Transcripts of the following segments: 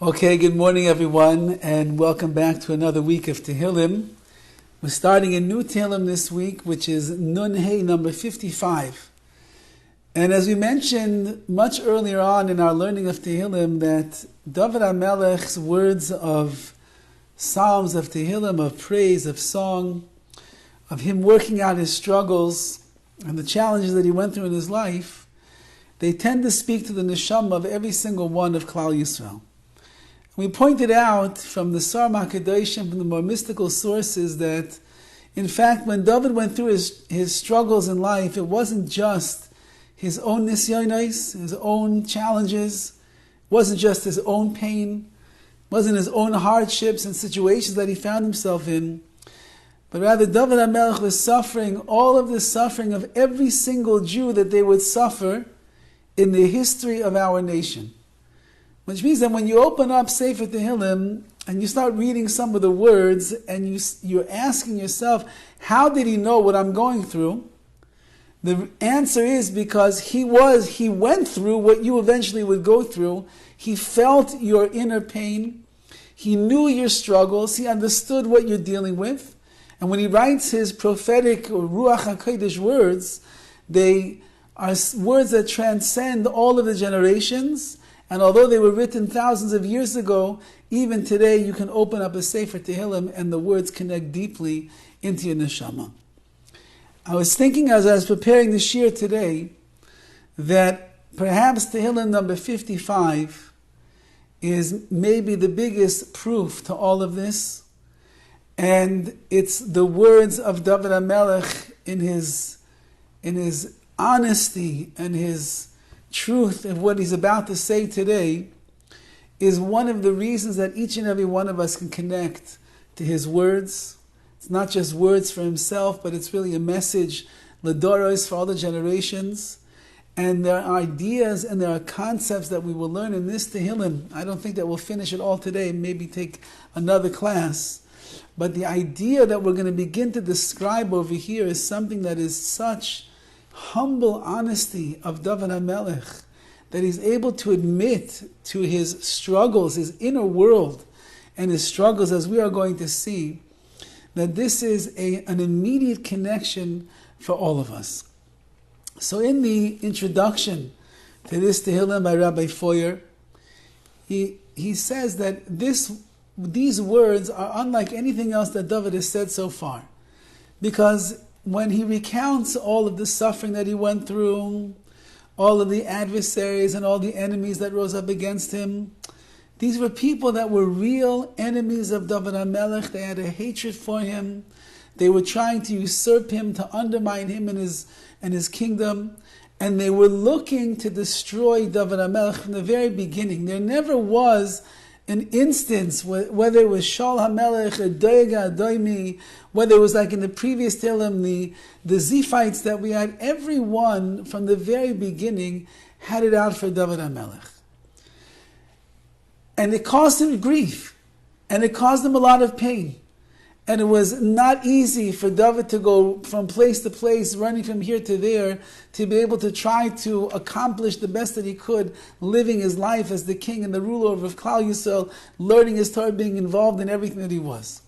Okay, good morning everyone, and welcome back to another week of Tehillim. We're starting a new Tehillim this week, which is Nun Hey number 55. And as we mentioned much earlier on in our learning of Tehillim, that Dovid HaMelech's words of psalms, of Tehillim, of praise, of song, of him working out his struggles and the challenges that he went through in his life, they tend to speak to the neshama of every single one of Klal Yisrael. We pointed out from the Sar HaKadoshim, from the more mystical sources, that in fact when Dovid went through his struggles in life, it wasn't just his own nisyonos, his own challenges, it wasn't just his own pain, it wasn't his own hardships and situations that he found himself in, but rather Dovid HaMelech was suffering all of the suffering of every single Jew that they would suffer in the history of our nation. Which means that when you open up Sefer Tehillim and you start reading some of the words and you're asking yourself, how did he know what I'm going through? The answer is because he went through what you eventually would go through. He felt your inner pain. He knew your struggles. He understood what you're dealing with. And when he writes his prophetic or Ruach HaKodesh words, they are words that transcend all of the generations. And although they were written thousands of years ago, even today you can open up a Sefer Tehillim and the words connect deeply into your neshama. I was thinking as I was preparing the shir today that perhaps Tehillim number 55 is maybe the biggest proof to all of this. And it's the words of Dovid HaMelech in his honesty and his truth of what he's about to say today is one of the reasons that each and every one of us can connect to his words. It's not just words for himself, but it's really a message, l'doros, for all the generations. And there are ideas and there are concepts that we will learn in this Tehillim. I don't think that we'll finish it all today, maybe take another class. But the idea that we're going to begin to describe over here is something that is such humble honesty of Dovid HaMelech, that he's able to admit to his struggles, his inner world, and his struggles, as we are going to see, that this is an immediate connection for all of us. So in the introduction to this Tehillim by Rabbi Foyer, he says that these words are unlike anything else that Dovid has said so far, because when he recounts all of the suffering that he went through, all of the adversaries and all the enemies that rose up against him, these were people that were real enemies of Dovid HaMelech. They had a hatred for him. They were trying to usurp him, to undermine him and his kingdom. And they were looking to destroy Dovid HaMelech from the very beginning. There never was an instance, whether it was Shaul HaMelech or Doega, Doimi, whether it was like in the previous Tehillim, the Ziphites that we had, everyone from the very beginning had it out for Dovid HaMelech. And it caused him grief, and it caused him a lot of pain. And it was not easy for Dovid to go from place to place, running from here to there, to be able to try to accomplish the best that he could, living his life as the king and the ruler of Klal Yisrael, learning his Torah, being involved in everything that he was.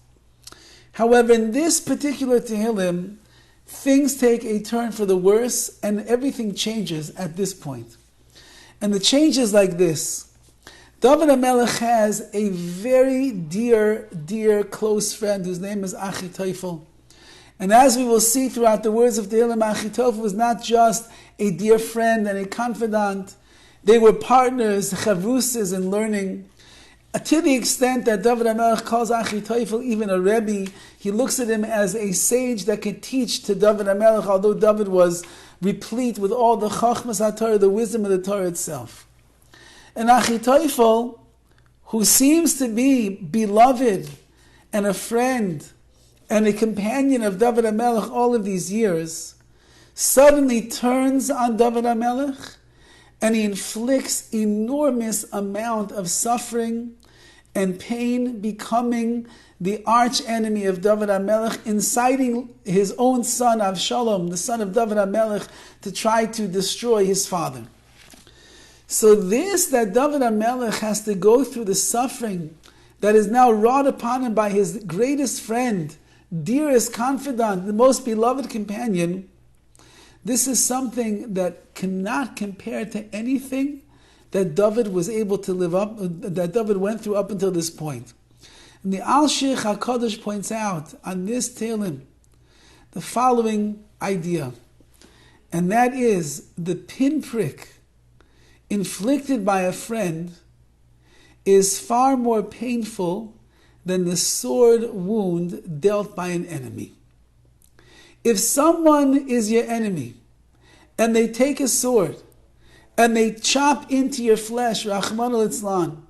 However, in this particular Tehillim, things take a turn for the worse, and everything changes at this point. And the change is like this. Dovid HaMelech has a very dear, close friend whose name is Achitophel. And as we will see throughout the words of Tehillim, Achitophel was not just a dear friend and a confidant. They were partners, chavrusas in learning. To the extent that Dovid HaMelech calls Achitophel even a Rabbi, he looks at him as a sage that could teach to Dovid HaMelech, although Dovid was replete with all the chachmas HaTorah, the wisdom of the Torah itself. And Achitophel, who seems to be beloved and a friend and a companion of Dovid HaMelech all of these years, suddenly turns on Dovid HaMelech and he inflicts enormous amount of suffering and pain, becoming the arch enemy of Dovid HaMelech, inciting his own son Avshalom, the son of Dovid HaMelech, to try to destroy his father. So this, that David HaMelech has to go through the suffering that is now wrought upon him by his greatest friend, dearest confidant, the most beloved companion, this is something that cannot compare to anything that David was able to live up, that David went through up until this point. And the Al-Sheikh HaKadosh points out on this Tehillim the following idea, and that is the pinprick inflicted by a friend is far more painful than the sword wound dealt by an enemy. If someone is your enemy and they take a sword and they chop into your flesh, Rahman al-Islam,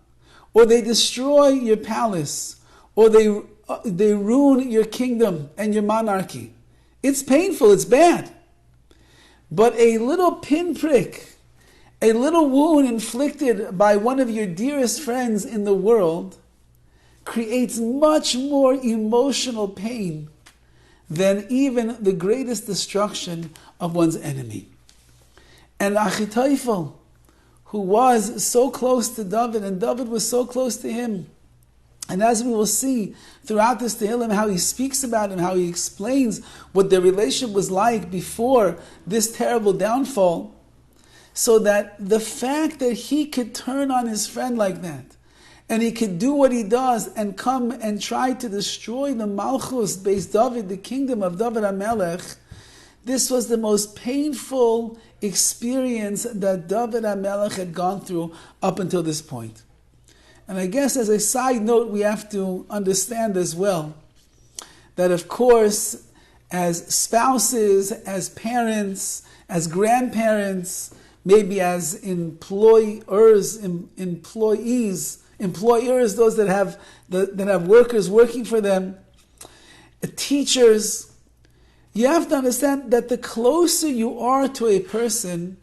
or they destroy your palace, or they ruin your kingdom and your monarchy, it's painful, it's bad. But a little pinprick, a little wound inflicted by one of your dearest friends in the world creates much more emotional pain than even the greatest destruction of one's enemy. And Achitophel, who was so close to David, and David was so close to him, and as we will see throughout this Tehillim, how he speaks about him, how he explains what their relationship was like before this terrible downfall, so that the fact that he could turn on his friend like that, and he could do what he does and come and try to destroy the Malchus, Beis David, the kingdom of David HaMelech, this was the most painful experience that David HaMelech had gone through up until this point. And I guess as a side note, we have to understand as well that, of course, as spouses, as parents, as grandparents, maybe as employers, those that have workers working for them, teachers, you have to understand that the closer you are to a person,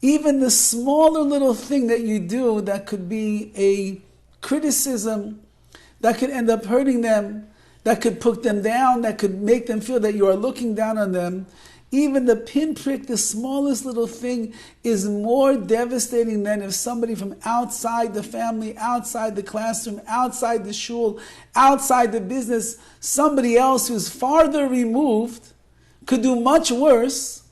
even the smaller little thing that you do that could be a criticism, that could end up hurting them, that could put them down, that could make them feel that you are looking down on them, even the pinprick, the smallest little thing, is more devastating than if somebody from outside the family, outside the classroom, outside the shul, outside the business, somebody else who's farther removed, could do much worse,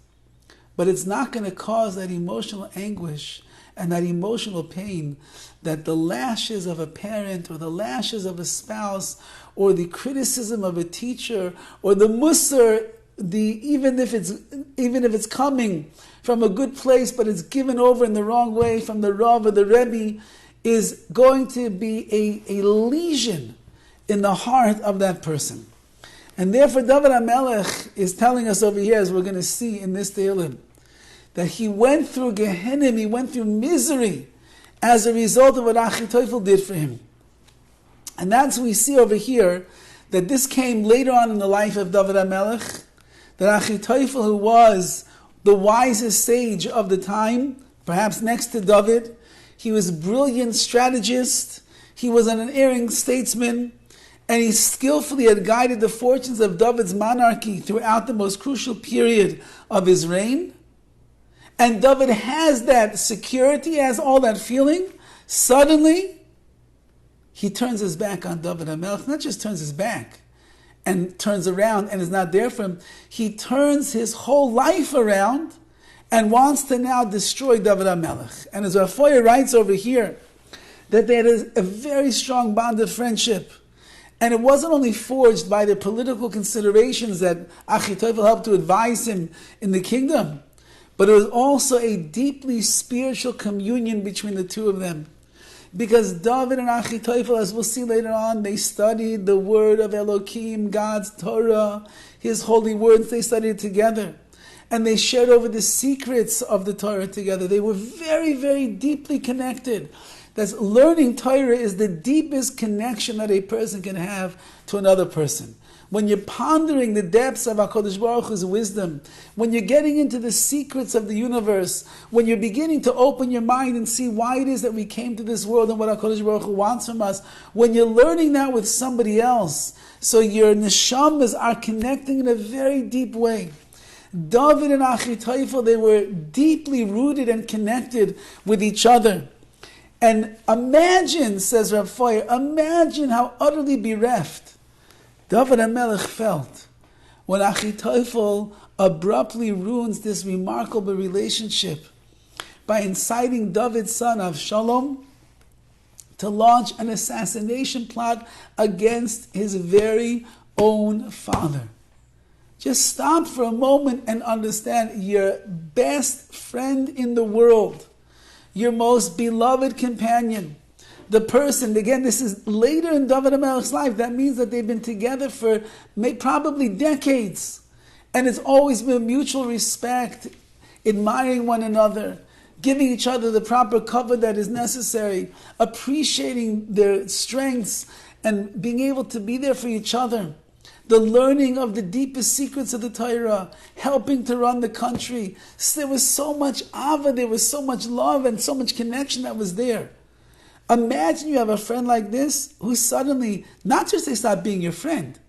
but it's not going to cause that emotional anguish and that emotional pain that the lashes of a parent or the lashes of a spouse or the criticism of a teacher or the musar, even if it's coming from a good place but it's given over in the wrong way from the Rav or the Rabbi, is going to be a lesion in the heart of that person. And therefore David HaMelech is telling us over here, as we're going to see in this Tehillim, that he went through Gehenna, he went through misery as a result of what Achitophel did for him. And that's what we see over here, that this came later on in the life of David HaMelech, that Achitophel, who was the wisest sage of the time, perhaps next to David, he was a brilliant strategist, he was an unerring statesman, and he skillfully had guided the fortunes of David's monarchy throughout the most crucial period of his reign. And David has that security, has all that feeling. Suddenly, he turns his back on David HaMelech. Not just turns his back and turns around and is not there for him. He turns his whole life around and wants to now destroy David HaMelech. And as Rafoya writes over here, that they had a very strong bond of friendship. And it wasn't only forged by the political considerations that Achitophel helped to advise him in the kingdom, but it was also a deeply spiritual communion between the two of them. Because David and Achitophel, as we'll see later on, they studied the word of Elohim, God's Torah, His holy words, they studied together. And they shared over the secrets of the Torah together. They were very, very deeply connected. That's learning Torah is the deepest connection that a person can have to another person. When you're pondering the depths of HaKadosh Baruch Hu's wisdom, when you're getting into the secrets of the universe, when you're beginning to open your mind and see why it is that we came to this world and what HaKadosh Baruch Hu wants from us, when you're learning that with somebody else, so your neshamas are connecting in a very deep way. Dovid and Achitophel, they were deeply rooted and connected with each other. And imagine, says Rav Foyer, imagine how utterly bereft David HaMelech felt when Achitophel abruptly ruins this remarkable relationship by inciting David's son Avshalom to launch an assassination plot against his very own father. Just stop for a moment and understand your best friend in the world, your most beloved companion, the person, again, this is later in David HaMelech's life, that means that they've been together for probably decades. And it's always been mutual respect, admiring one another, giving each other the proper cover that is necessary, appreciating their strengths, and being able to be there for each other. The learning of the deepest secrets of the Torah, helping to run the country. There was so much ava, there was so much love and so much connection that was there. Imagine you have a friend like this who suddenly, not just they stop being your friend,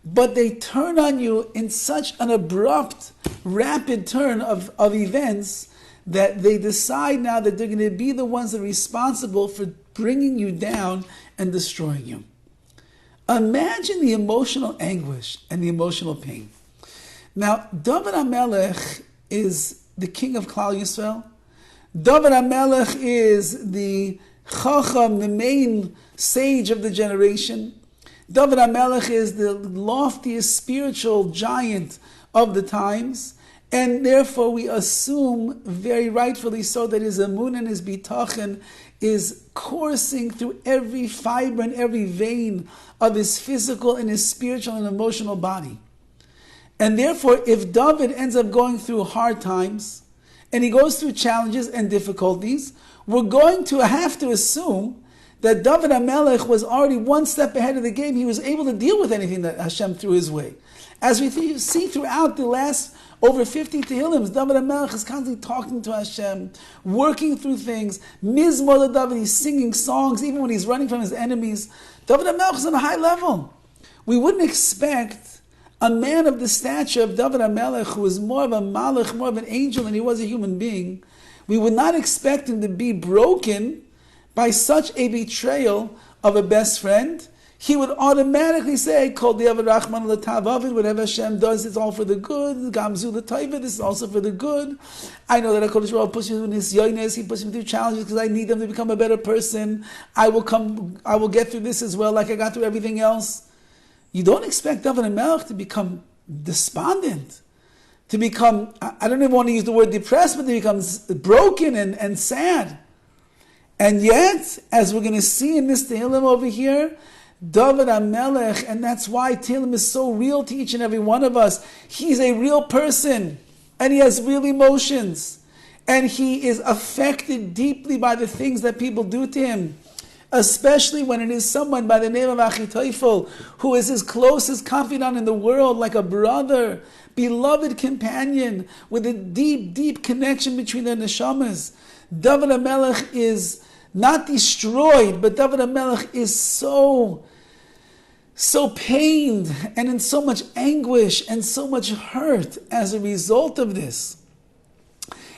but they turn on you in such an abrupt, rapid turn of events that they decide now that they're going to be the ones that are responsible for bringing you down and destroying you. Imagine the emotional anguish and the emotional pain. Now, David HaMelech is the king of Klal Yisrael. David HaMelech is the Chacham, the main sage of the generation. David HaMelech is the loftiest spiritual giant of the times. And therefore we assume, very rightfully so, that his amun and his bitachon is coursing through every fiber and every vein of his physical and his spiritual and emotional body. And therefore, if David ends up going through hard times, and he goes through challenges and difficulties, we're going to have to assume that David HaMelech was already one step ahead of the game. He was able to deal with anything that Hashem threw his way. As we see throughout the last over 50 Tehillims, David HaMelech is constantly talking to Hashem, working through things. Mizmor David, he's singing songs, even when he's running from his enemies. David HaMelech is on a high level. We wouldn't expect a man of the stature of David HaMelech, who was more of a malach, more of an angel than he was a human being, we would not expect him to be broken by such a betrayal of a best friend. He would automatically say, Kol Diavad Rachman L'Tav Avid, whatever Hashem does, it's all for the good. Gamzu L'Taiva, this is also for the good. I know that HaKadosh Baruch Hu pushes me in his yoyness, he pushes me through challenges because I need them to become a better person. I will get through this as well, like I got through everything else. You don't expect David HaMelech to become despondent, to become, I don't even want to use the word depressed, but to become broken and sad. And yet, as we're going to see in this Tehillim over here, David HaMelech, and that's why Tehillim is so real to each and every one of us. He's a real person, and he has real emotions, and he is affected deeply by the things that people do to him, especially when it is someone by the name of Achitophel, who is his closest confidant in the world, like a brother, beloved companion, with a deep, deep connection between their neshamas. David HaMelech is not destroyed, but David HaMelech is so pained and in so much anguish and so much hurt as a result of this.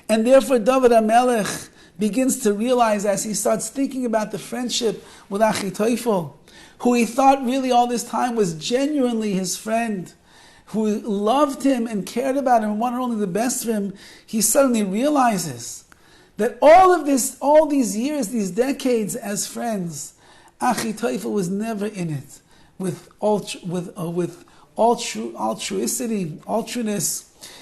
And therefore David HaMelech begins to realize, as he starts thinking about the friendship with Achitophel, who he thought really all this time was genuinely his friend, who loved him and cared about him and wanted only the best for him, he suddenly realizes that all of this, all these years, these decades as friends, Achitophel was never in it with altruism.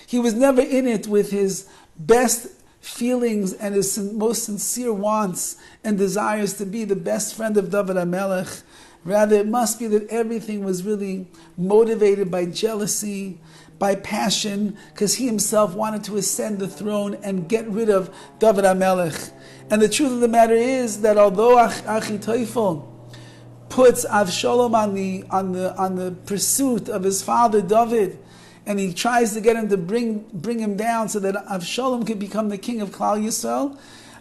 He was never in it with his best feelings and his most sincere wants and desires to be the best friend of David HaMelech. Rather, it must be that everything was really motivated by jealousy, by passion, because he himself wanted to ascend the throne and get rid of David HaMelech. And the truth of the matter is that although Achitophel puts Avshalom on the pursuit of his father Dovid, and he tries to get him to bring him down so that Avshalom could become the king of Klal Yisrael,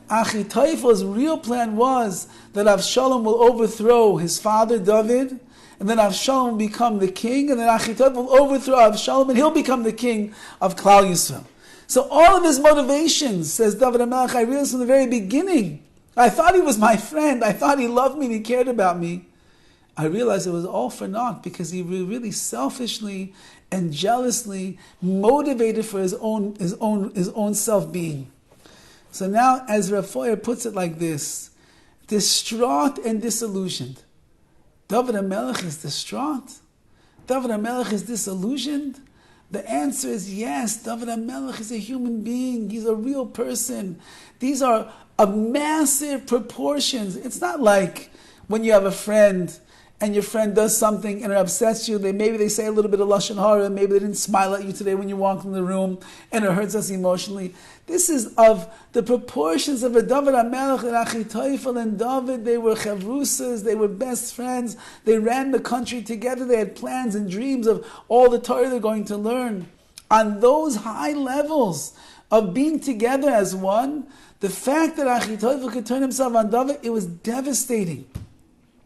Achitophel's real plan was that Avshalom will overthrow his father Dovid, and then Avshalom will become the king, and then Achitov will overthrow Avshalom, and he'll become the king of Klal Yisrael. So all of his motivations, says David HaMelech, I realized from the very beginning, I thought he was my friend, I thought he loved me and he cared about me. I realized it was all for naught, because he really selfishly and jealously motivated for his own self-being. So now, as Rav Foyer puts it like this, distraught and disillusioned. David HaMelech is distraught? David HaMelech is disillusioned? The answer is yes. David HaMelech is a human being. He's a real person. These are of massive proportions. It's not like when you have a friend and your friend does something and it upsets you. Maybe they say a little bit of lashon hara. Maybe they didn't smile at you today when you walked in the room, and it hurts us emotionally. This is of the proportions of a David HaMelech and Achitophel and David. They were chavrusas. They were best friends. They ran the country together. They had plans and dreams of all the Torah they're going to learn. On those high levels of being together as one, the fact that Achitophel could turn himself on David, it was devastating.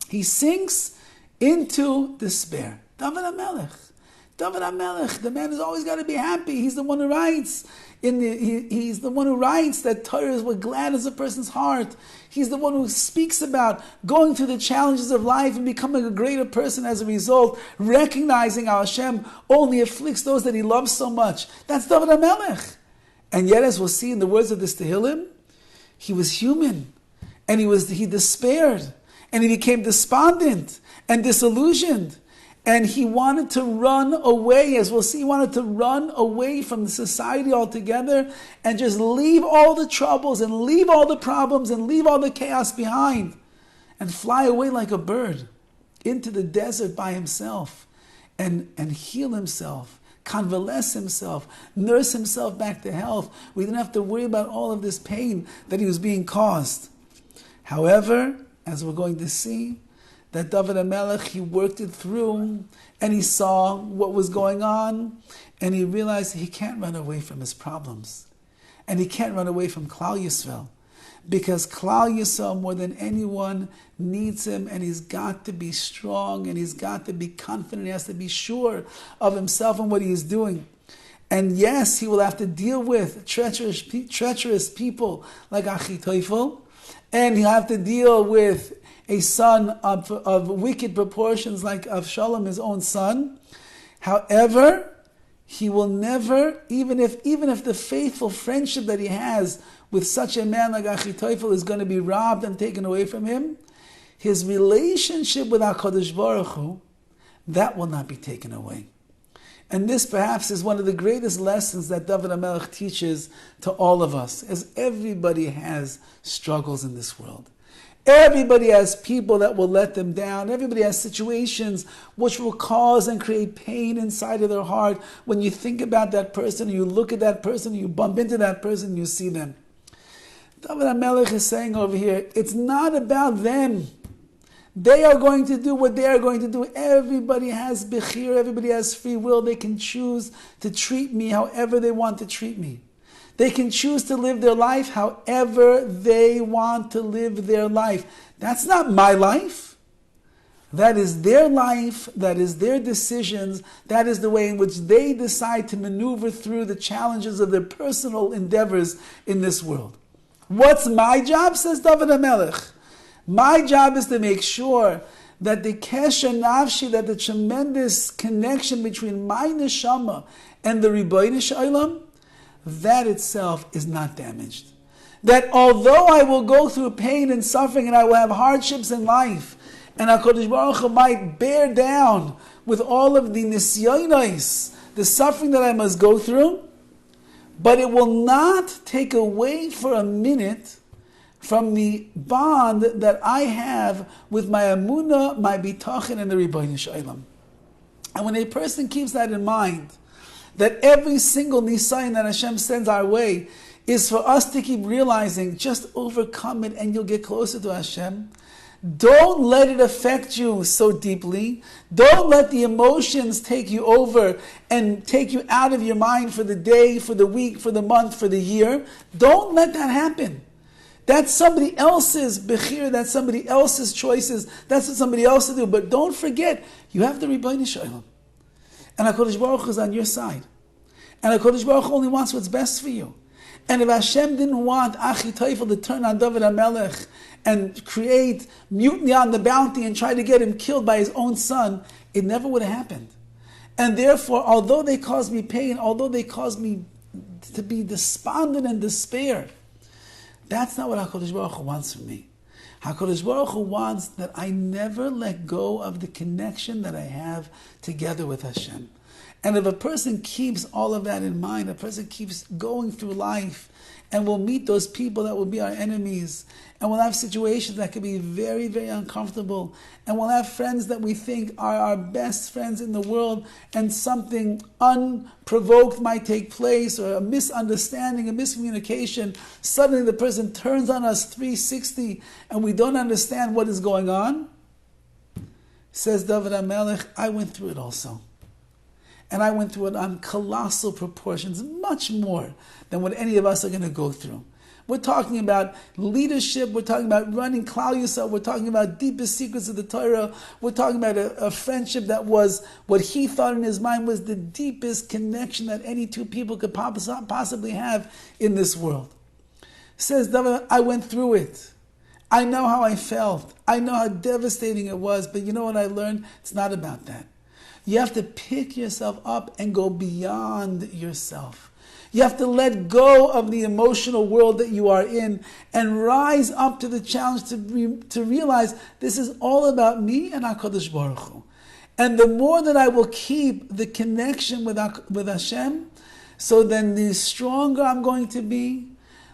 He sinks into despair. David HaMelech. David HaMelech. The man has always got to be happy. He's the one who writes. He's the one who writes that Torah is what gladdens a person's heart. He's the one who speaks about going through the challenges of life and becoming a greater person as a result, recognizing how Hashem only afflicts those that He loves so much. That's David HaMelech. And yet, as we'll see in the words of this Tehillim, he was human, and he despaired, and he became despondent and disillusioned, and he wanted to run away. As we'll see, he wanted to run away from the society altogether and just leave all the troubles and leave all the problems and leave all the chaos behind and fly away like a bird into the desert by himself and heal himself, convalesce himself, nurse himself back to health. We didn't have to worry about all of this pain that he was being caused. However, as we're going to see, that David HaMelech, he worked it through, and he saw what was going on, and he realized he can't run away from his problems. And he can't run away from Klal Yisrael, because Klal Yisrael, more than anyone, needs him, and he's got to be strong, and he's got to be confident, he has to be sure of himself and what he is doing. And yes, he will have to deal with treacherous people like Achitophel, and he'll have to deal with a son of wicked proportions like Avshalom, his own son. However, he will never, even if the faithful friendship that he has with such a man like Achitophel is going to be robbed and taken away from him, his relationship with HaKadosh Baruch Hu, that will not be taken away. And this perhaps is one of the greatest lessons that David HaMelech teaches to all of us, as everybody has struggles in this world. Everybody has people that will let them down. Everybody has situations which will cause and create pain inside of their heart when you think about that person, you look at that person, you bump into that person, you see them. David HaMelech is saying over here, it's not about them. They are going to do what they are going to do. Everybody has bechir, everybody has free will. They can choose to treat me however they want to treat me. They can choose to live their life however they want to live their life. That's not my life. That is their life. That is their decisions. That is the way in which they decide to maneuver through the challenges of their personal endeavors in this world. What's my job, says David HaMelech? My job is to make sure that the kesher nafshi, that the tremendous connection between my neshama and the Ribono Shel Olam, that itself is not damaged. That although I will go through pain and suffering and I will have hardships in life, and HaKadosh Baruch Hu might bear down with all of the nisyonos, the suffering that I must go through, but it will not take away for a minute from the bond that I have with my emunah, my bitachon, and the Ribono Shel Olam. And when a person keeps that in mind, that every single nisayon that Hashem sends our way is for us to keep realizing, just overcome it and you'll get closer to Hashem. Don't let it affect you so deeply. Don't let the emotions take you over and take you out of your mind for the day, for the week, for the month, for the year. Don't let that happen. That's somebody else's bechir, that's somebody else's choices, that's what somebody else to do. But don't forget, you have the Rebbeinu Shalom. And HaKadosh Baruch Hu is on your side. And HaKadosh Baruch Hu only wants what's best for you. And if Hashem didn't want Achitophel to turn on Dovid HaMelech and create mutiny on the bounty and try to get him killed by his own son, it never would have happened. And therefore, although they caused me pain, although they caused me to be despondent and despair, that's not what HaKadosh Baruch Hu wants from me. HaKadosh Baruch Hu wants that I never let go of the connection that I have together with Hashem. And if a person keeps all of that in mind, a person keeps going through life and will meet those people that will be our enemies, and we'll have situations that can be very, very uncomfortable, and we'll have friends that we think are our best friends in the world, and something unprovoked might take place, or a misunderstanding, a miscommunication. Suddenly the person turns on us 360 and we don't understand what is going on. Says Dovid HaMelech, I went through it also. And I went through it on colossal proportions, much more than what any of us are going to go through. We're talking about leadership, we're talking about running Klal Yisrael, we're talking about deepest secrets of the Torah, we're talking about a friendship that was what he thought in his mind was the deepest connection that any two people could possibly have in this world. Says David, I went through it. I know how I felt. I know how devastating it was, but you know what I learned? It's not about that. You have to pick yourself up and go beyond yourself. You have to let go of the emotional world that you are in and rise up to the challenge to realize this is all about me and HaKadosh Baruch Hu. And the more that I will keep the connection with Hashem, so then the stronger I'm going to be,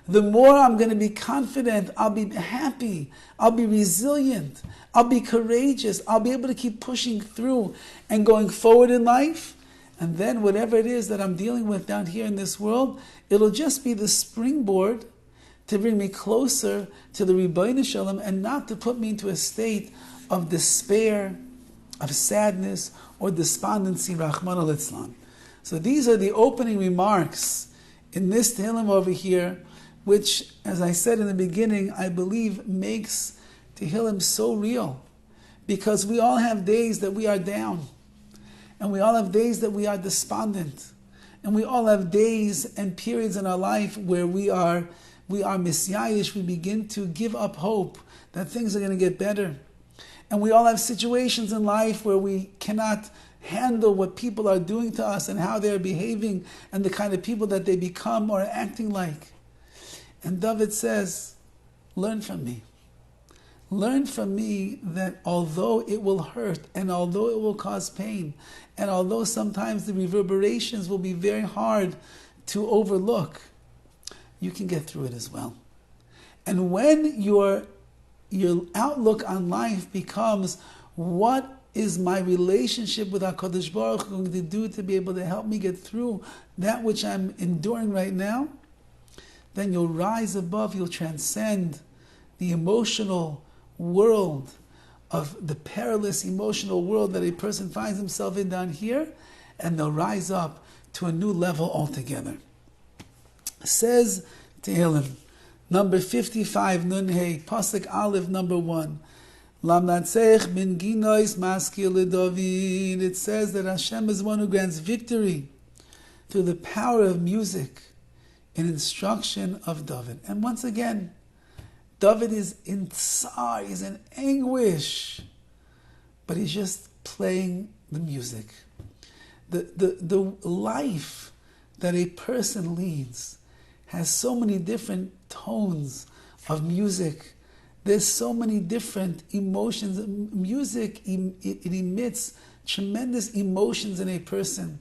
the more I'm going to be confident, I'll be happy, I'll be resilient, I'll be courageous, I'll be able to keep pushing through and going forward in life. And then whatever it is that I'm dealing with down here in this world, it'll just be the springboard to bring me closer to the Rebbeinu Shalom and not to put me into a state of despair, of sadness, or despondency, Rahman al-Islam. So these are the opening remarks in this Tehillim over here, which, as I said in the beginning, I believe makes Tehillim so real. Because we all have days that we are down. And we all have days that we are despondent. And we all have days and periods in our life where we are misyayish, we begin to give up hope that things are going to get better. And we all have situations in life where we cannot handle what people are doing to us and how they're behaving and the kind of people that they become or are acting like. And Dovid says, learn from me. Learn from me that although it will hurt and although it will cause pain and although sometimes the reverberations will be very hard to overlook, you can get through it as well. And when your outlook on life becomes, what is my relationship with HaKadosh Baruch Hu going to do to be able to help me get through that which I'm enduring right now? Then you'll rise above, you'll transcend the emotional world of the perilous emotional world that a person finds himself in down here, and they'll rise up to a new level altogether. Says Tehillim, number 55, Nun Hey, Pasuk Aleph, number 1. Lamnatzech min ginois maskil leDovid. It says that Hashem is one who grants victory through the power of music in instruction of Dovid. And once again, Dovid is in tsar, he's in anguish, but he's just playing the music. The life that a person leads has so many different tones of music. There's so many different emotions. Music, it emits tremendous emotions in a person.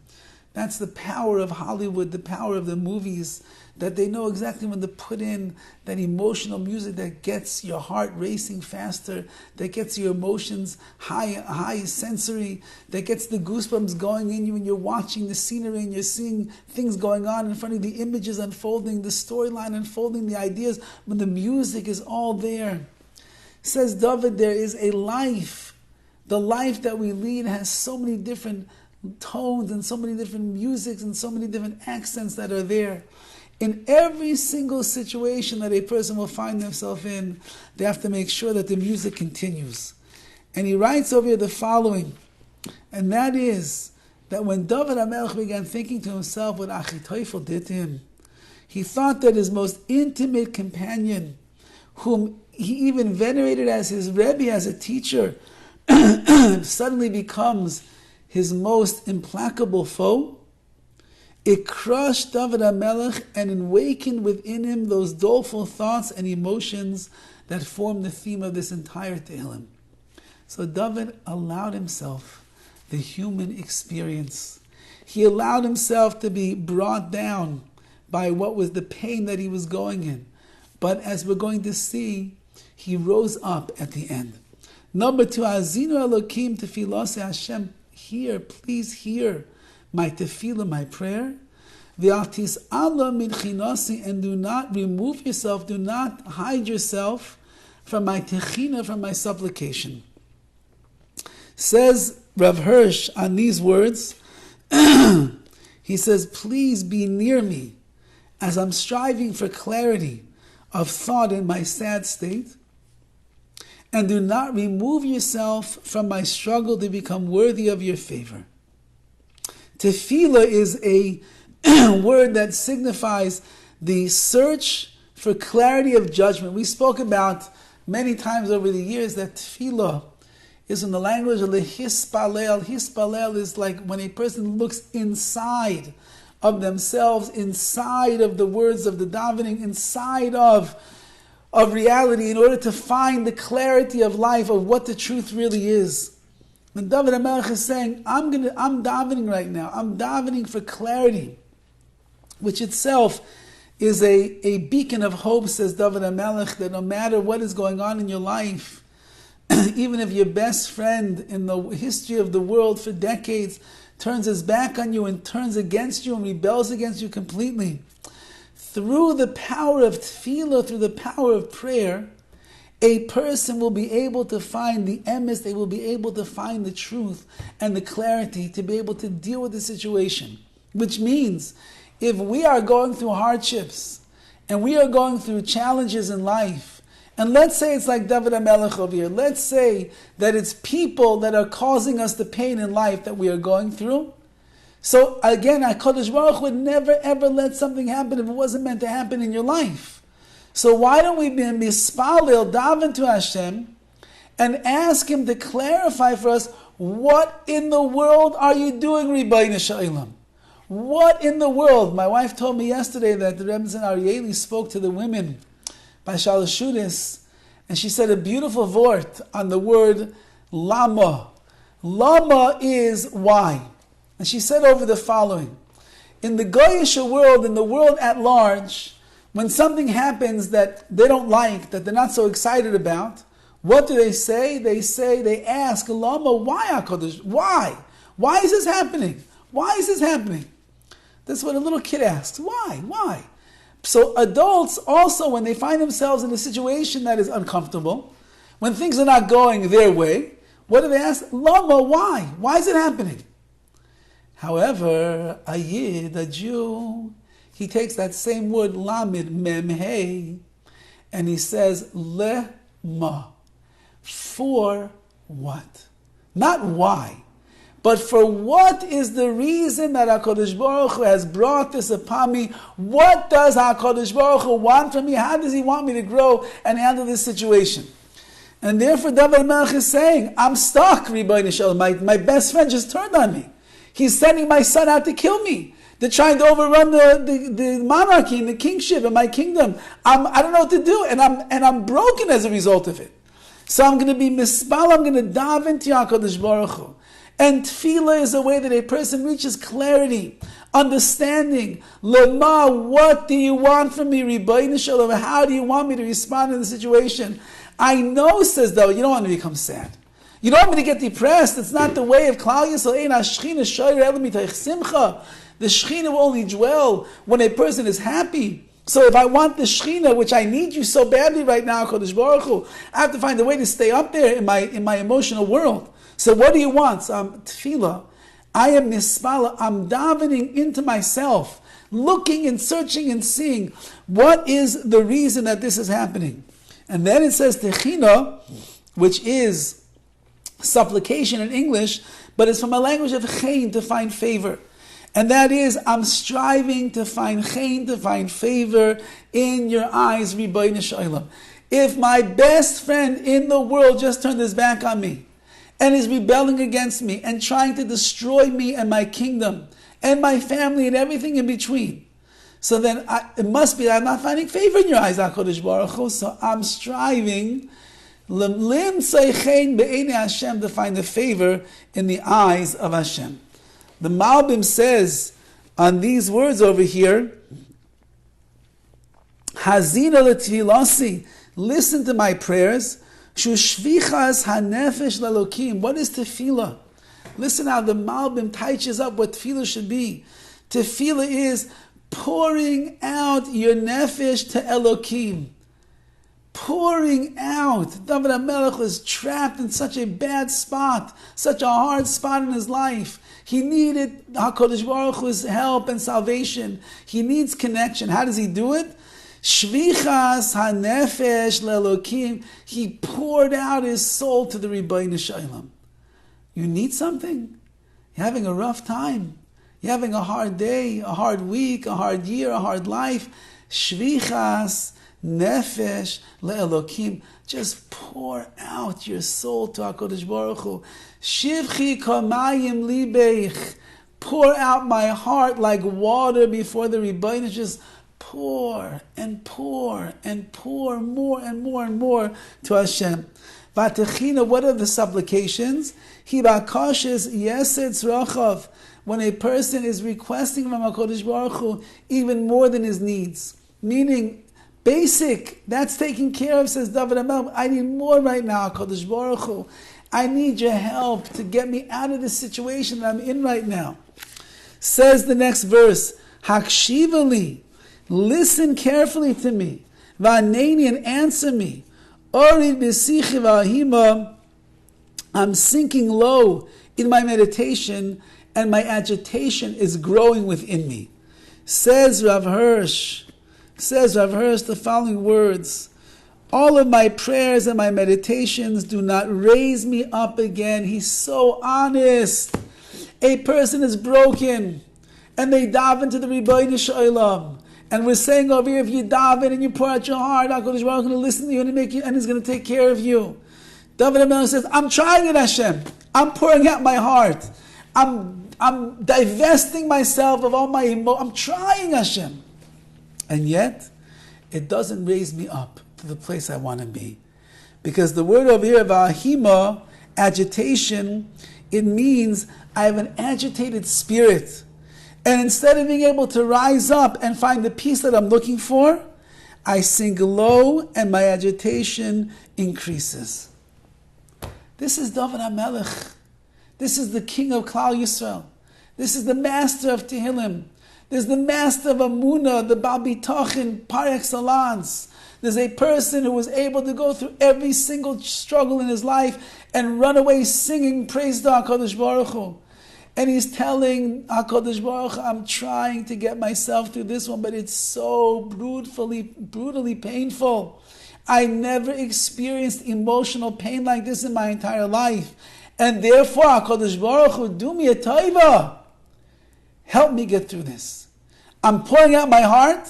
That's the power of Hollywood, the power of the movies, that they know exactly when to put in that emotional music that gets your heart racing faster, that gets your emotions high sensory, that gets the goosebumps going in you when you're watching the scenery and you're seeing things going on in front of the images unfolding, the storyline unfolding, the ideas, when the music is all there. Says Dovid, there is a life. The life that we lead has so many different tones and so many different musics and so many different accents that are there. In every single situation that a person will find themselves in, they have to make sure that the music continues. And he writes over here the following, and that is that when Dovid HaMelech began thinking to himself what Achitophel did to him, he thought that his most intimate companion, whom he even venerated as his Rabbi, as a teacher, suddenly becomes his most implacable foe. It crushed Dovid HaMelech and awakened within him those doleful thoughts and emotions that form the theme of this entire Tehillim. So David allowed himself the human experience. He allowed himself to be brought down by what was the pain that he was going in. But as we're going to see, he rose up at the end. Number 2, Azinu Elokim tefillah Hashem. Hear, please hear my tefillah, my prayer. V'atis Allah min chinasi, and do not remove yourself, do not hide yourself from my techina, from my supplication. Says Rav Hirsch on these words, he says, please be near me as I'm striving for clarity of thought in my sad state, and do not remove yourself from my struggle to become worthy of your favor. Tefillah is a word that signifies the search for clarity of judgment. We spoke about many times over the years that tefillah is in the language of the hispalel. Hispalel is like when a person looks inside of themselves, inside of the words of the davening, inside of reality, in order to find the clarity of life, of what the truth really is. And Dovid HaMelech is saying, I'm davening right now. I'm davening for clarity, which itself is a beacon of hope, says Dovid HaMelech, that no matter what is going on in your life, even if your best friend in the history of the world for decades turns his back on you and turns against you and rebels against you completely, through the power of tefillah, through the power of prayer, a person will be able to find the emes, they will be able to find the truth and the clarity to be able to deal with the situation. Which means, if we are going through hardships and we are going through challenges in life, and let's say it's like Dovid HaMelech over here, let's say that it's people that are causing us the pain in life that we are going through. So again, HaKadosh Baruch Hu would never ever let something happen if it wasn't meant to happen in your life. So why don't we be mispalel, daven to Hashem, and ask Him to clarify for us, what in the world are you doing, Ribono Shel Olam? What in the world? My wife told me yesterday that the Rebbe and Arieli spoke to the women by Shalashudis, and she said a beautiful vort on the word lama. Lama is why. And she said over the following: in the Goyish world, in the world at large, when something happens that they don't like, that they're not so excited about, what do they say? They ask, Lama, why HaKadosh? Why? Why is this happening? Why is this happening? That's what a little kid asks. Why? Why? So adults also, when they find themselves in a situation that is uncomfortable, when things are not going their way, what do they ask? Lama, why? Why is it happening? However, a Yid, a Jew, he takes that same word, Lamed, Mem, Hey, and he says, Lema. For what? Not why, but for what is the reason that HaKadosh Baruch Hu has brought this upon me? What does HaKadosh Baruch Hu want from me? How does He want me to grow and handle this situation? And therefore, Dovid HaMelech is saying, I'm stuck, Ribono Shel Olam. My best friend just turned on me. He's sending my son out to kill me. They're trying to overrun the monarchy and the kingship and my kingdom. I don't know what to do, and I'm broken as a result of it. So I'm going to be mispal, I'm going to daven to HaKadosh Baruch Hu. And tefillah is a way that a person reaches clarity, understanding. Lema, what do you want from me, Ribono Shel Olam? How do you want me to respond in the situation? I know, says David, you don't want me to become sad. You don't want me to get depressed. It's not the way of Klal Yisrael. The Shekhinah will only dwell when a person is happy. So if I want the Shekhinah, which I need you so badly right now, Kodesh Baruch Hu, I have to find a way to stay up there in my emotional world. So what do you want? So tefillah. I am mispala. I'm davening into myself. looking and searching and seeing what is the reason that this is happening. And then it says techina, which is supplication in English, but it's from a language of chen, to find favor. And that is, I'm striving to find chen, to find favor in your eyes, Ribbono Shel Olam. If my best friend in the world just turned his back on me and is rebelling against me and trying to destroy me and my kingdom and my family and everything in between, so then it must be that I'm not finding favor in your eyes, HaKadosh Baruch Hu. So I'm striving Hashem, to find the favor in the eyes of Hashem. The Malbim says on these words over here, Hazina l'tfilasi, listen to my prayers. Shushvichas hanefesh lalokim. What is tefillah? Listen how the Malbim teaches up what tefillah should be. Tefillah is pouring out your nefesh to Elokim. Pouring out. Dovid HaMelech was trapped in such a bad spot, such a hard spot in his life. He needed HaKadosh Baruch Hu's help and salvation. He needs connection. How does he do it? Shvichas hanefesh lelokim. He poured out his soul to the Ribbono Shel Olam. You need something? You're having a rough time. You're having a hard day, a hard week, a hard year, a hard life. Shvichas nefesh le'elokim. Just pour out your soul to HaKadosh Baruch Hu. Shivchi kamayim libeich. Pour out my heart like water before the Ribbono. Just pour and pour and pour more and more and more to Hashem. Vatechina, what are the supplications? Hibakashes yesed tzrachav. When a person is requesting from HaKadosh Baruch Hu even more than his needs. Meaning, basic, that's taken care of, says Dovid HaMelech. I need more right now, HaKadosh Baruch Hu. I need your help to get me out of the situation that I'm in right now. Says the next verse, Hakshivali, listen carefully to me. V'aneni, and answer me. Orid b'sichi v'ahima, I'm sinking low in my meditation, and my agitation is growing within me. Says Rav Hirsch the following words: all of my prayers and my meditations do not raise me up again. He's so honest. A person is broken, and they dive into the Ribbono Shel Olam. And we're saying over here, if you dive in and you pour out your heart, HaKadosh Baruch Hu is going to listen to you and make you, and He's going to take care of you. Dovid HaMelech says, I'm trying it, Hashem. I'm pouring out my heart. I'm divesting myself of all my emotions. I'm trying, Hashem. And yet, it doesn't raise me up to the place I want to be. Because the word over here, vahima, agitation, it means I have an agitated spirit. And instead of being able to rise up and find the peace that I'm looking for, I sink low and my agitation increases. This is Dovid HaMelech. This is the king of Klal Yisrael. This is the master of Tehillim. There's the master of Amunah, the Baal Bitachon par excellence. There's a person who was able to go through every single struggle in his life and run away singing praise to HaKadosh Baruch Hu. And he's telling HaKadosh Baruch Hu, I'm trying to get myself through this one, but it's so brutally painful. I never experienced emotional pain like this in my entire life. And therefore, HaKadosh Baruch Hu, do me a taiva. Help me get through this. I'm pouring out my heart.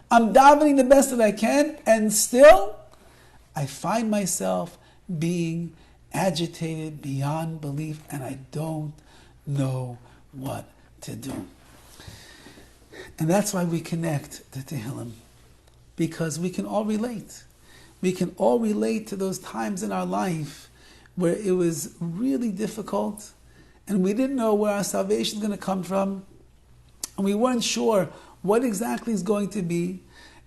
I'm davening the best that I can. And still, I find myself being agitated beyond belief. And I don't know what to do. And that's why we connect to Tehillim. Because we can all relate. We can all relate to those times in our life where it was really difficult and we didn't know where our salvation is going to come from, and we weren't sure what exactly is going to be,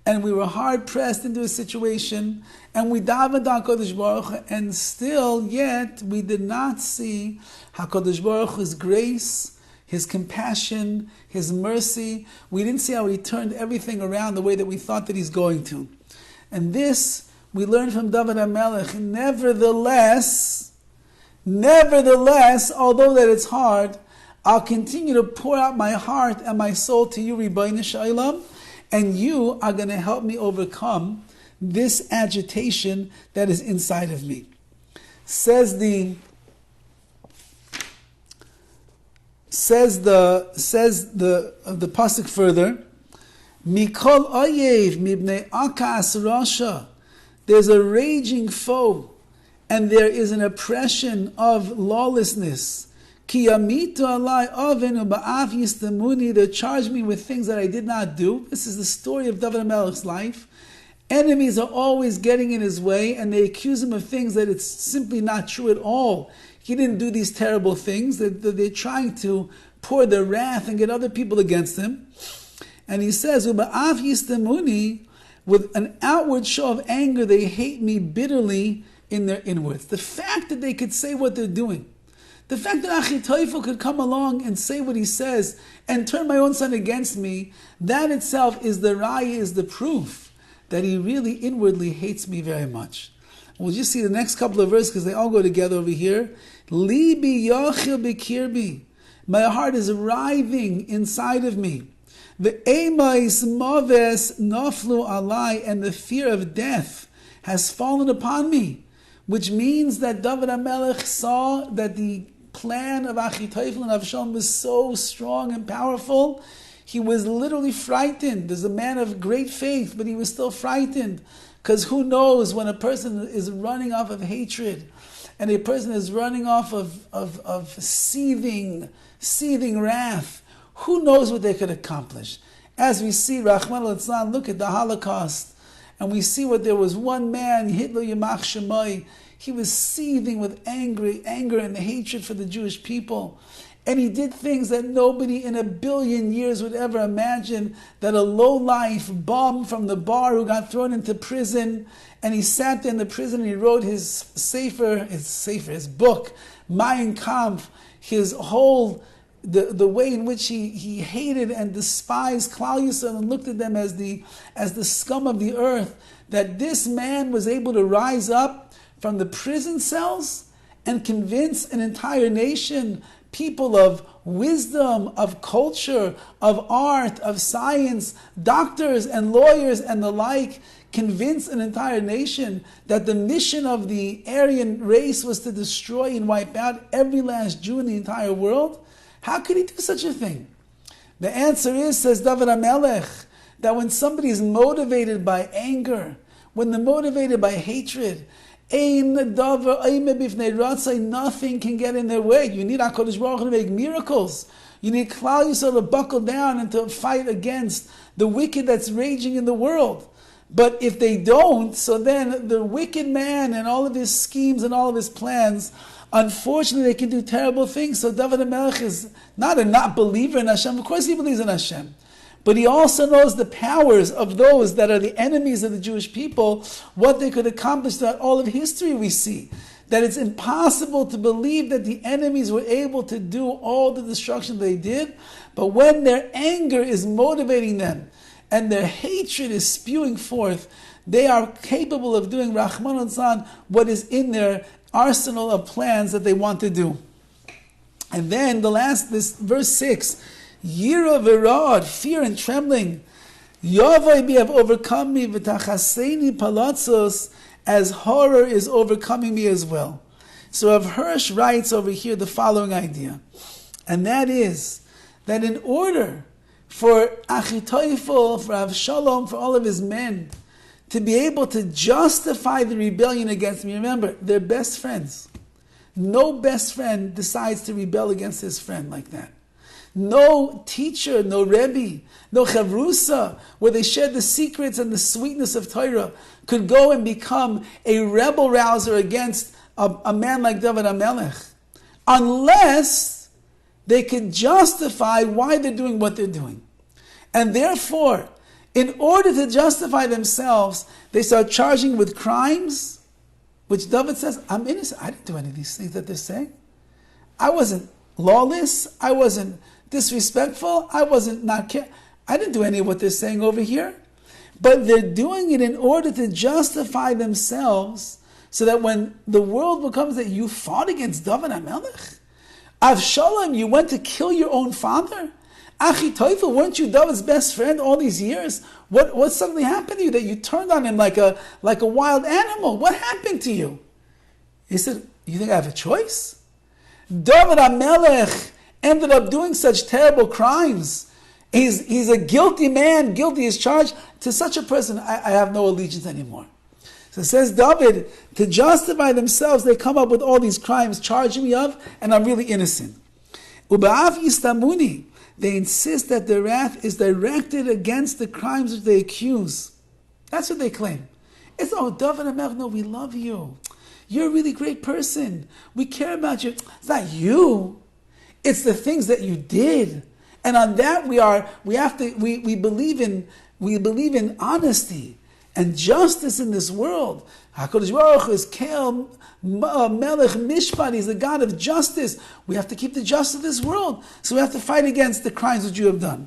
and we were hard pressed into a situation, and we davened HaKadosh Baruch Hu, and still yet we did not see HaKadosh Baruch Hu's grace, His compassion, His mercy. We didn't see how He turned everything around the way that we thought that He's going to. And this we learned from Dovid HaMelech. Nevertheless, although that it's hard, I'll continue to pour out my heart and my soul to you, Ribbono Shel Olam, and you are going to help me overcome this agitation that is inside of me. Says the pasuk further, Mikol oyev mibnei akas rasha. There's a raging foe, and there is an oppression of lawlessness. Ki yamitu alai avenu ba'av yistamuni. They charge me with things that I did not do. This is the story of Dovid HaMelech's life. Enemies are always getting in his way, and they accuse him of things that it's simply not true at all. He didn't do these terrible things. They're trying to pour their wrath and get other people against him. And he says, "Uba'av yistamuni," with an outward show of anger, they hate me bitterly in their inwards. The fact that they could say what they're doing, the fact that Achitophel could come along and say what he says and turn my own son against me, that itself is the raya, is the proof that he really inwardly hates me very much. We'll just see the next couple of verses because they all go together over here. Libi yochil bikirbi. My heart is writhing inside of me. The emais maves naflu alai, and the fear of death has fallen upon me, which means that Dovid HaMelech saw that the plan of Achitophel and Avshalom was so strong and powerful. He was literally frightened. There's a man of great faith, but he was still frightened, because who knows, when a person is running off of hatred and a person is running off of seething wrath, who knows what they could accomplish? As we see, Rahman al-Islam, look at the Holocaust, and we see what there was one man, Hitler Yamach Shemai, he was seething with anger and hatred for the Jewish people. And he did things that nobody in a billion years would ever imagine, that a low-life bum from the bar who got thrown into prison, and he sat there in the prison and he wrote his book, Mein Kampf, his whole, the way in which he hated and despised Klal Yisrael and looked at them as the scum of the earth, that this man was able to rise up from the prison cells and convince an entire nation, people of wisdom, of culture, of art, of science, doctors and lawyers and the like, convince an entire nation that the mission of the Aryan race was to destroy and wipe out every last Jew in the entire world. How could he do such a thing? The answer is, says Dovid HaMelech, that when somebody is motivated by anger, when they're motivated by hatred, nothing can get in their way. You need HaKadosh Baruch Hu to make miracles. You need Klal Yisrael to buckle down and to fight against the wicked that's raging in the world. But if they don't, so then the wicked man and all of his schemes and all of his plans, unfortunately, they can do terrible things. So Dovid HaMelech is not a not believer in Hashem. Of course he believes in Hashem. But he also knows the powers of those that are the enemies of the Jewish people, what they could accomplish throughout all of history. We see that it's impossible to believe that the enemies were able to do all the destruction they did. But when their anger is motivating them and their hatred is spewing forth, they are capable of doing, Rahman al-Zan, what is in their arsenal of plans that they want to do. And then this verse 6, Yira v'ra'ad, fear and trembling. Yavai bi, have overcome me, v'tachaseni palatzos, as horror is overcoming me as well. So Rav Hirsch writes over here the following idea, and that is that in order for Achitophel, for Avshalom, for all of his men to be able to justify the rebellion against me, remember, they're best friends. No best friend decides to rebel against his friend like that. No teacher, no Rabbi, no Chavrusa, where they shared the secrets and the sweetness of Torah, could go and become a rebel rouser against a man like Dovid HaMelech, unless they could justify why they're doing what they're doing. And therefore, in order to justify themselves, they start charging with crimes, which Dovid says, I'm innocent. I didn't do any of these things that they're saying. I wasn't lawless. I wasn't disrespectful. I wasn't not care. I didn't do any of what they're saying over here. But they're doing it in order to justify themselves, so that when the world becomes that you fought against Dovid HaMelech, Avshalom, you went to kill your own father? Achitophel, weren't you David's best friend all these years? What suddenly happened to you that you turned on him like a wild animal? What happened to you? He said, you think I have a choice? Dovid HaMelech ended up doing such terrible crimes. He's a guilty man, guilty as charged. To such a person, I have no allegiance anymore. So it says David, to justify themselves, they come up with all these crimes, charging me of, and I'm really innocent. Uba'af istamuni, they insist that their wrath is directed against the crimes which they accuse. That's what they claim. It's, David HaMelech, no, we love you. You're a really great person. We care about you. It's not you. It's the things that you did. And on that we believe in honesty and justice in this world. HaKadosh Baruch Hu is Kel Melech Mishpat. He's the God of justice. We have to keep the justice of this world. So we have to fight against the crimes that you have done.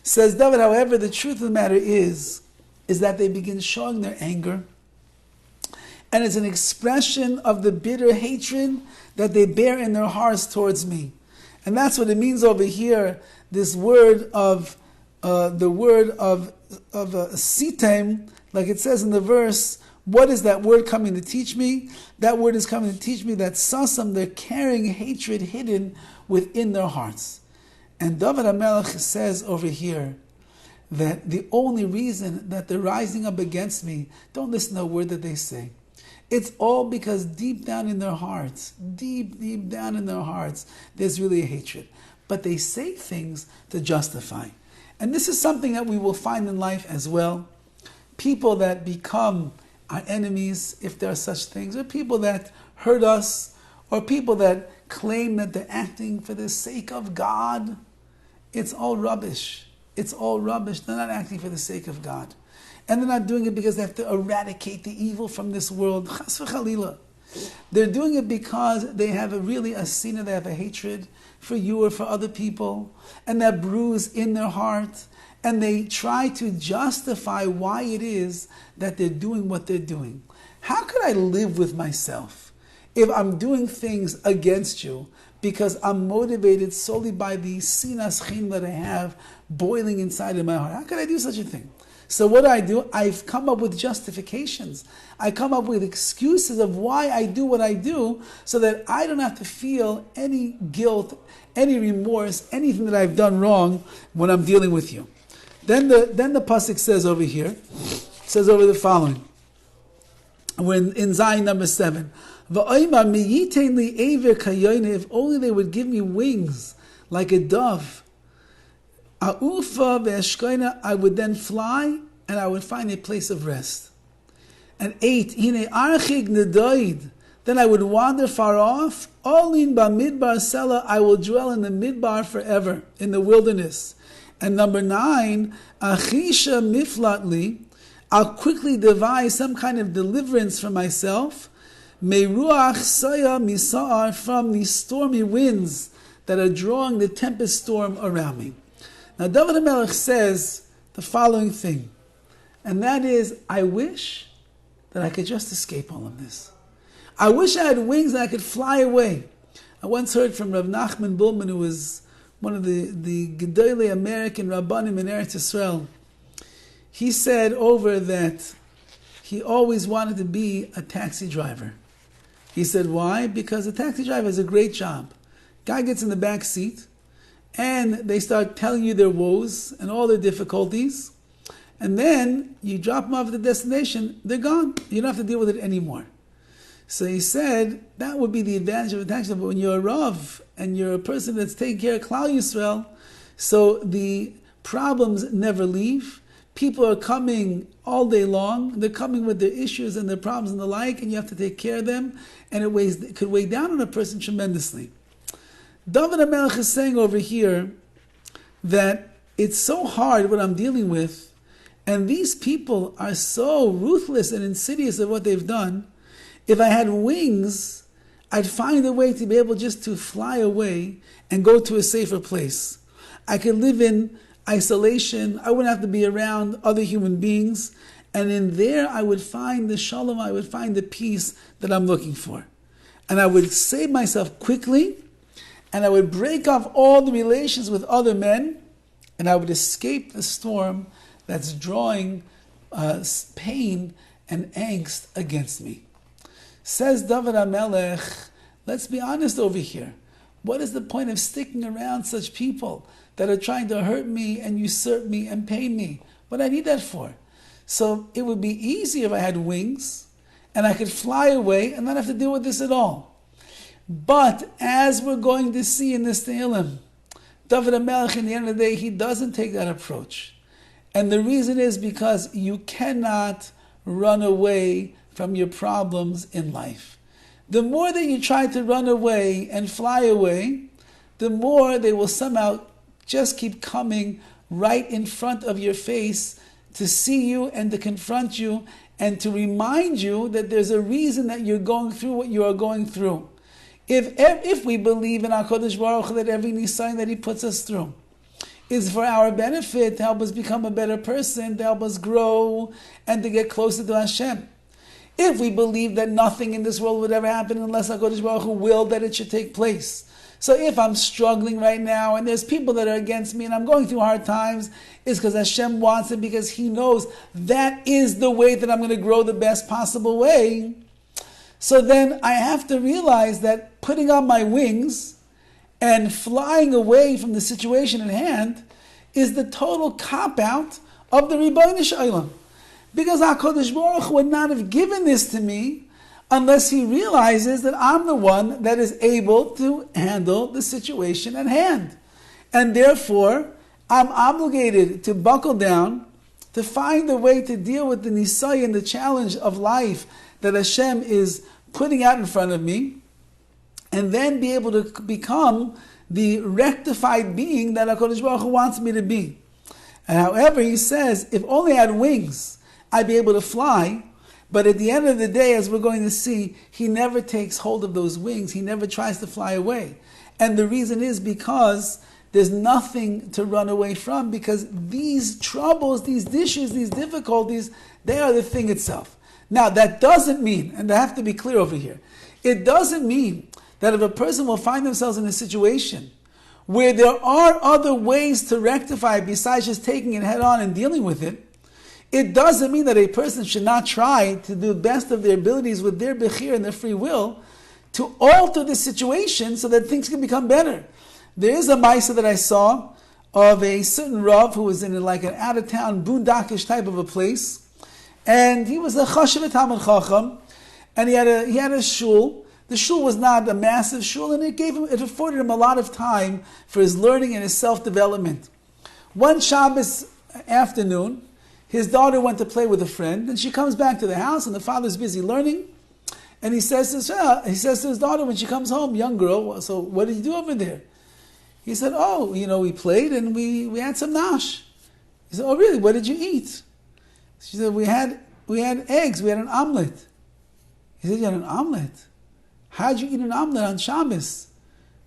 Says David, however, the truth of the matter is that they begin showing their anger. And it's an expression of the bitter hatred that they bear in their hearts towards me. And that's what it means over here, this word of sitem, like it says in the verse. What is that word coming to teach me? That word is coming to teach me that sasam, they're carrying hatred hidden within their hearts. And David HaMelech says over here that the only reason that they're rising up against me, don't listen to a word that they say. It's all because deep down in their hearts, deep down in their hearts, there's really a hatred. But they say things to justify. And this is something that we will find in life as well. People that become our enemies, if there are such things, or people that hurt us, or people that claim that they're acting for the sake of God. It's all rubbish. It's all rubbish. They're not acting for the sake of God. And they're not doing it because they have to eradicate the evil from this world. Chas v'chalila. They're doing it because they have a sinner, they have a hatred for you or for other people, and that bruise in their heart, and they try to justify why it is that they're doing what they're doing. How could I live with myself if I'm doing things against you because I'm motivated solely by the sinas chin that I have boiling inside of my heart? How could I do such a thing? So what do? I've come up with justifications. I come up with excuses of why I do what I do so that I don't have to feel any guilt, any remorse, anything that I've done wrong when I'm dealing with you. Then the pasuk says over here, says over the following, when in Zion number 7, if only they would give me wings like a dove, I would then fly and I would find a place of rest. And 8, then I would wander far off. Olin bamidbar sela, I will dwell in the midbar forever, in the wilderness. And number 9, achisha miflatli, I'll quickly devise some kind of deliverance for myself. Meruach saya misa'ar, from the stormy winds that are drawing the tempest storm around me. Now David HaMelech says the following thing, and that is, I wish that I could just escape all of this. I wish I had wings and I could fly away. I once heard from Rav Nachman Bullman, who was one of the Gedolei American Rabbanim in Eretz Yisrael. He said over that he always wanted to be a taxi driver. He said, why? Because a taxi driver has a great job. Guy gets in the back seat, and they start telling you their woes and all their difficulties. And then you drop them off at the destination, they're gone. You don't have to deal with it anymore. So he said, that would be the advantage of a taxi driver. But when you're a Rav and you're a person that's taking care of Klal Yisrael, so the problems never leave. People are coming all day long. They're coming with their issues and their problems and the like, and you have to take care of them. And it could weigh down on a person tremendously. David HaMelech is saying over here that it's so hard what I'm dealing with, and these people are so ruthless and insidious of what they've done. If I had wings, I'd find a way to be able just to fly away and go to a safer place. I could live in isolation. I wouldn't have to be around other human beings. And in there, I would find the shalom, I would find the peace that I'm looking for. And I would save myself quickly, and I would break off all the relations with other men, and I would escape the storm that's drawing pain and angst against me. Says Dovid HaMelech, let's be honest over here. What is the point of sticking around such people that are trying to hurt me and usurp me and pain me? What do I need that for? So it would be easier if I had wings and I could fly away and not have to deal with this at all. But as we're going to see in this Tehillim, Dovid HaMelech, in the end of the day, he doesn't take that approach. And the reason is because you cannot run away from your problems in life. The more that you try to run away and fly away, the more they will somehow just keep coming right in front of your face to see you and to confront you and to remind you that there's a reason that you're going through what you are going through. If we believe in HaKadosh Baruch Hu that every nisayon that He puts us through is for our benefit, to help us become a better person, to help us grow and to get closer to Hashem. If we believe that nothing in this world would ever happen unless HaKadosh Baruch Hu willed that it should take place. So if I'm struggling right now and there's people that are against me and I'm going through hard times, it's because Hashem wants it, because He knows that is the way that I'm going to grow the best possible way. So then I have to realize that putting on my wings and flying away from the situation at hand is the total cop-out of the Ribono Shel Olam. Because HaKadosh Baruch Hu would not have given this to me unless He realizes that I'm the one that is able to handle the situation at hand. And therefore, I'm obligated to buckle down, to find a way to deal with the nisayon, the challenge of life that Hashem is putting out in front of me, and then be able to become the rectified being that HaKadosh Baruch Hu wants me to be. And however, he says, if only I had wings, I'd be able to fly. But at the end of the day, as we're going to see, He never takes hold of those wings. He never tries to fly away. And the reason is because there's nothing to run away from, because these troubles, these issues, these difficulties, they are the thing itself. Now, that doesn't mean, and I have to be clear over here, it doesn't mean that if a person will find themselves in a situation where there are other ways to rectify it besides just taking it head on and dealing with it, it doesn't mean that a person should not try to do the best of their abilities with their bechir and their free will to alter the situation so that things can become better. There is a ma'aseh that I saw of a certain Rav who was in like an out-of-town, boondockish type of a place, and he was a chashav Talmid Chacham, and he had a shul. The shul was not a massive shul, and it afforded him a lot of time for his learning and his self-development. One Shabbos afternoon, his daughter went to play with a friend, and she comes back to the house, and the father's busy learning. And he says to his daughter when she comes home, young girl, so what did you do over there? He said, we played and we had some nash. He said, oh really, what did you eat? She said, we had eggs, we had an omelet. He said, you had an omelet? How'd you eat an omelet on Shabbos?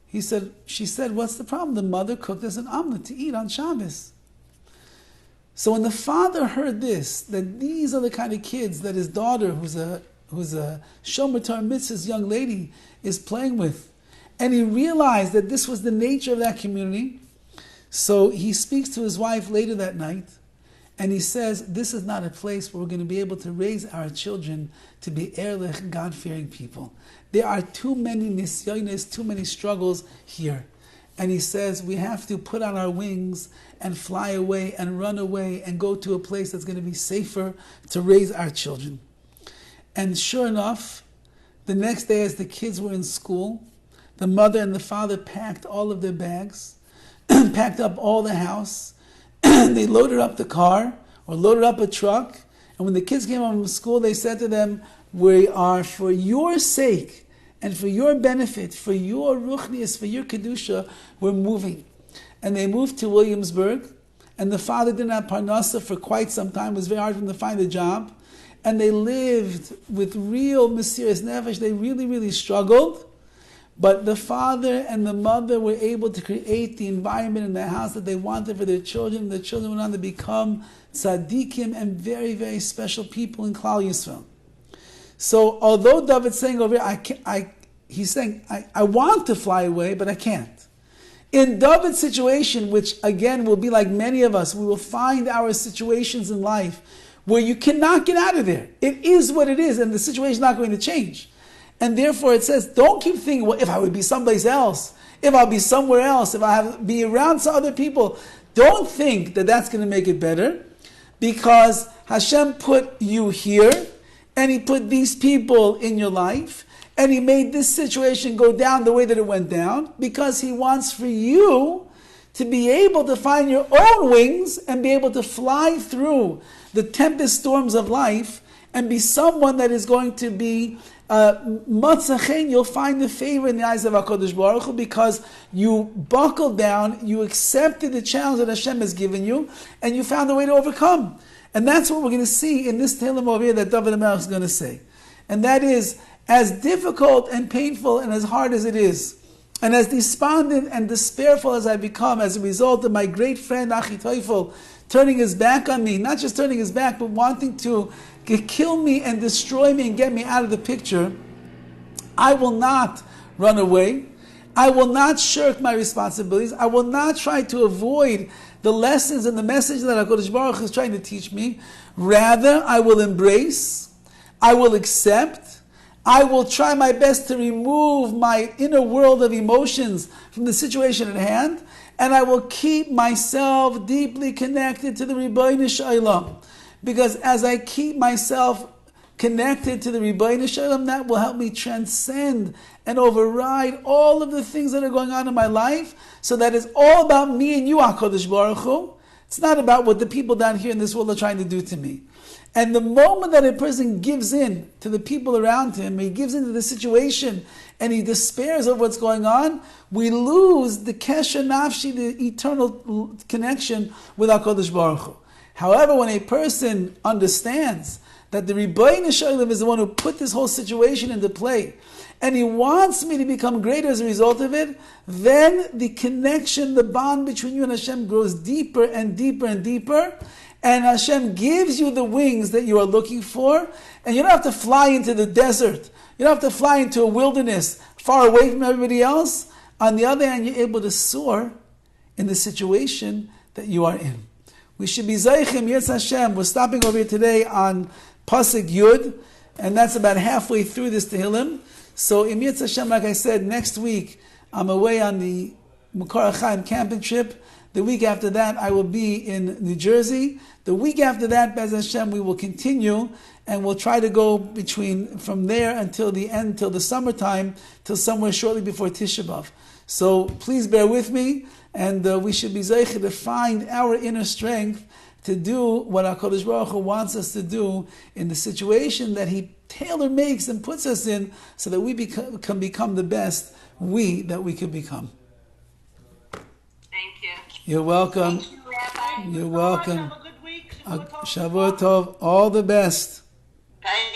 She said, what's the problem? The mother cooked us an omelet to eat on Shabbos. So when the father heard this, that these are the kind of kids that his daughter, who's a Shomer Torah Mitzvah's young lady, is playing with, and he realized that this was the nature of that community, so he speaks to his wife later that night, and he says, this is not a place where we're going to be able to raise our children to be ehrlich, God-fearing people. There are too many nisyonos, too many struggles here. And he says we have to put on our wings and fly away and run away and go to a place that's going to be safer to raise our children. And sure enough, the next day as the kids were in school, the mother and the father packed all of their bags, packed up all the house, they loaded up the car or loaded up a truck, and when the kids came home from school, they said to them, we are, for your sake and for your benefit, for your ruchnius, for your kedusha, we're moving. And they moved to Williamsburg, and the father didn't have parnasa for quite some time. It was very hard for him to find a job. And they lived with real mesiras nefesh. They really, really struggled. But the father and the mother were able to create the environment in the house that they wanted for their children. The children went on to become tzaddikim and very, very special people in Klal Yisrael. So although David's saying over here, he's saying, I want to fly away, but I can't. In Dovid's situation, which again will be like many of us, we will find our situations in life where you cannot get out of there. It is what it is, and the situation is not going to change. And therefore it says, don't keep thinking, well, if I would be someplace else, if I'll be somewhere else, if I have be around some other people, don't think that that's going to make it better, because Hashem put you here, and He put these people in your life, and He made this situation go down the way that it went down, because He wants for you to be able to find your own wings and be able to fly through the tempest storms of life and be someone that is going to be matzachen. You'll find the favor in the eyes of HaKadosh Baruch Hu, because you buckled down, you accepted the challenge that Hashem has given you, and you found a way to overcome. And that's what we're going to see in this Tehillim over here that Dovid HaMelech is going to say. And that is, as difficult and painful and as hard as it is, and as despondent and despairful as I become as a result of my great friend Achitophel turning his back on me, not just turning his back, but wanting to kill me and destroy me and get me out of the picture, I will not run away. I will not shirk my responsibilities. I will not try to avoid the lessons and the message that HaKadosh Baruch Hu is trying to teach me. Rather, I will embrace, I will accept, I will try my best to remove my inner world of emotions from the situation at hand, and I will keep myself deeply connected to the Ribbono Shel Olam. Because as I keep myself connected to the Ribbono Shel Olam, that will help me transcend and override all of the things that are going on in my life, so that it's all about me and you, HaKadosh Baruch Hu. It's not about what the people down here in this world are trying to do to me. And the moment that a person gives in to the people around him, he gives into the situation, and he despairs of what's going on, we lose the kesher nafshi, the eternal connection with HaKadosh Baruch Hu. However, when a person understands that the Ribbono Shel Olam is the one who put this whole situation into play, and he wants me to become greater as a result of it, then the connection, the bond between you and Hashem grows deeper and deeper and deeper, and Hashem gives you the wings that you are looking for, and you don't have to fly into the desert. You don't have to fly into a wilderness far away from everybody else. On the other hand, you're able to soar in the situation that you are in. We should be Zaychim, Yetz Hashem. We're stopping over here today on Pasuk Yud, and that's about halfway through this Tehillim. So, in Yetz Hashem, like I said, next week I'm away on the Mukar HaChaim camping trip. The week after that, I will be in New Jersey. The week after that, Bez Hashem, we will continue, and we'll try to go from there until the end, till the summertime, till somewhere shortly before Tisha B'Av. So please bear with me, and we should be zeicher to find our inner strength to do what HaKadosh Baruch Hu wants us to do in the situation that He tailor makes and puts us in, so that we can become the best that we could become. Thank you. You're welcome. Thank you, Rabbi. You're welcome. Have a good week. Shavuot Tov. All the best. Thank